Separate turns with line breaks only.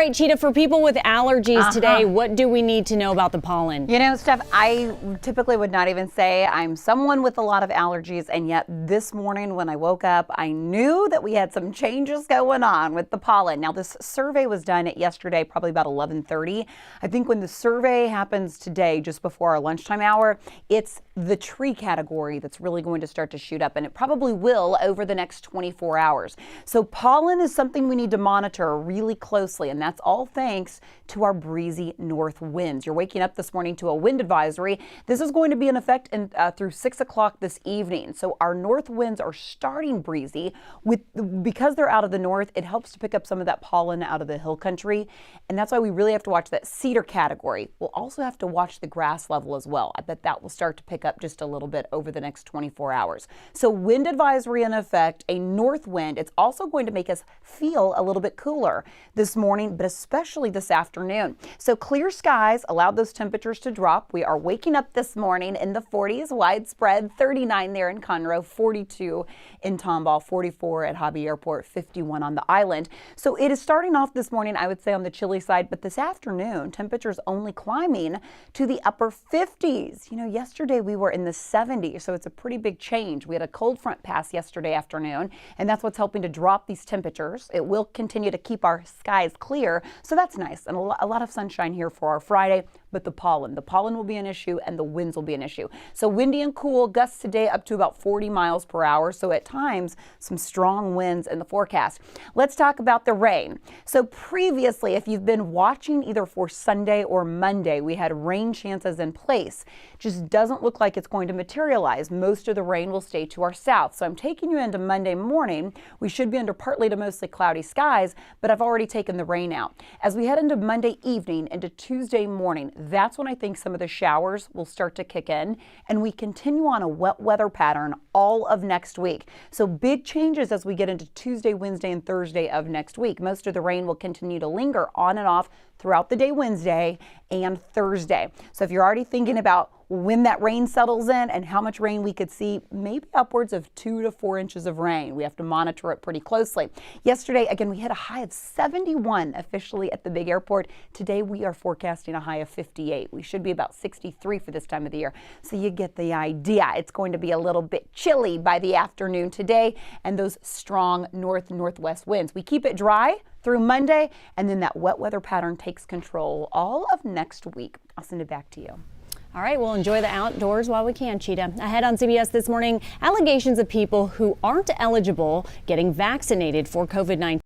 right, Cheetah, for people with allergies today, what do we need to know about the pollen?
You know, Steph, I typically would not even say I'm someone with a lot of allergies, and yet this morning when I woke up, I knew that we had some changes going on with the pollen. Now, this survey was done yesterday, probably about 11:30. I think when the survey happens today, just before our lunchtime hour, it's the tree category that's really going to start to shoot up, and it probably will over the next 24 hours. So pollen is something we need to monitor really closely, and that's all thanks to our breezy north winds. You're waking up this morning to a wind advisory. This is going to be in effect through 6 o'clock this evening. So our north winds are starting breezy. Because they're out of the north, it helps to pick up some of that pollen out of the hill country, and that's why we really have to watch that cedar category. We'll also have to watch the grass level as well. I bet that will start to pick up just a little bit over the next 24 hours. So wind advisory in effect, a north wind. It's also going to make us feel a little bit cooler this morning, but especially this afternoon. So clear skies allowed those temperatures to drop. We are waking up this morning in the 40s, widespread, 39 there in Conroe, 42 in Tomball, 44 at Hobby Airport, 51 on the island. So it is starting off this morning, I would say, on the chilly side, but this afternoon, temperatures only climbing to the upper 50s. You know, yesterday we were in the 70s, so it's a pretty big change. We had a cold front pass yesterday afternoon, and that's what's helping to drop these temperatures. It will continue to keep our skies clear, so that's nice, and a lot of sunshine here for our Friday. But the pollen will be an issue, and the winds will be an issue. So windy and cool, gusts today up to about 40 miles per hour. So at times, some strong winds in the forecast. Let's talk about the rain. So previously, if you've been watching either for Sunday or Monday, we had rain chances in place. Just doesn't look like it's going to materialize. Most of the rain will stay to our south. So I'm taking you into Monday morning. We should be under partly to mostly cloudy skies, but I've already taken the rain out. As we head into Monday evening, into Tuesday morning, that's when I think some of the showers will start to kick in, and we continue on a wet weather pattern all of next week. So big changes as we get into Tuesday, Wednesday, and Thursday of next week. Most of the rain will continue to linger on and off throughout the day Wednesday and Thursday. So if you're already thinking about when that rain settles in and how much rain we could see, maybe upwards of 2 to 4 inches of rain. We have to monitor it pretty closely. Yesterday, again, we hit a high of 71 officially at the big airport. Today, we are forecasting a high of 58. We should be about 63 for this time of the year. So you get the idea. It's going to be a little bit chilly by the afternoon today, and those strong northwest winds. We keep it dry through Monday, and then that wet weather pattern takes control all of next week. I'll send it back to you.
All right, we'll enjoy the outdoors while we can, Cheetah. Ahead on CBS this morning, allegations of people who aren't eligible getting vaccinated for COVID-19.